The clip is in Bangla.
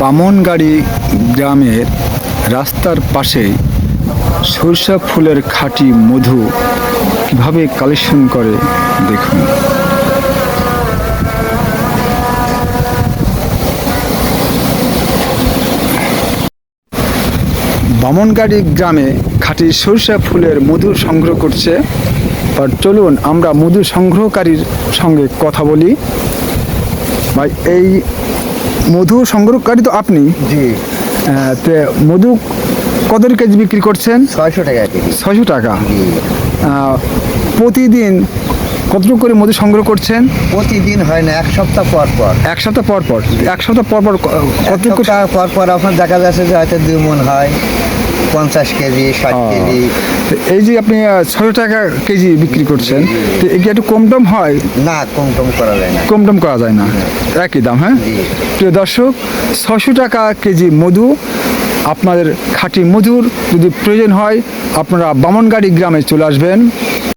বামনগাড়ি গ্রামের রাস্তার পাশে সরিষা ফুলের খাঁটি মধু কিভাবে কালেকশন করে দেখুন। বামনগাড়ি গ্রামে খাঁটি সরিষা ফুলের মধু সংগ্রহ করছে। আর চলুন আমরা মধু সংগ্রহকারীর সঙ্গে কথা বলি। ভাই, এই মধু সংগ্রহকারী তো আপনি? জি। তো মধু কত কেজি বিক্রি করছেন? 600 টাকা কেজি। 600 টাকা। জি। প্রতিদিন কতটুকু করে মধু সংগ্রহ করছেন? প্রতিদিন হয় না, এক সপ্তাহ পর পর। এক সপ্তাহ পর পর? এক সপ্তাহ পর পর কতটুকু? পর পর আপনার দেখা যাচ্ছে যে হয়তো 2 মণ হয়, 50 কেজি, 60 কেজি। তো এই যে আপনি 600 টাকা কেজি বিক্রি করছেন, তো এটি একটু কম টম হয়? না, কম টম করা যায় না। কম টম করা যায় না, একই দাম। হ্যাঁ জি। প্রিয় দর্শক, 600 টাকা কেজি মধু। আপনাদের খাঁটি মধুর যদি প্রয়োজন হয় আপনারা বামনগাড়ি গ্রামে চলে আসবেন।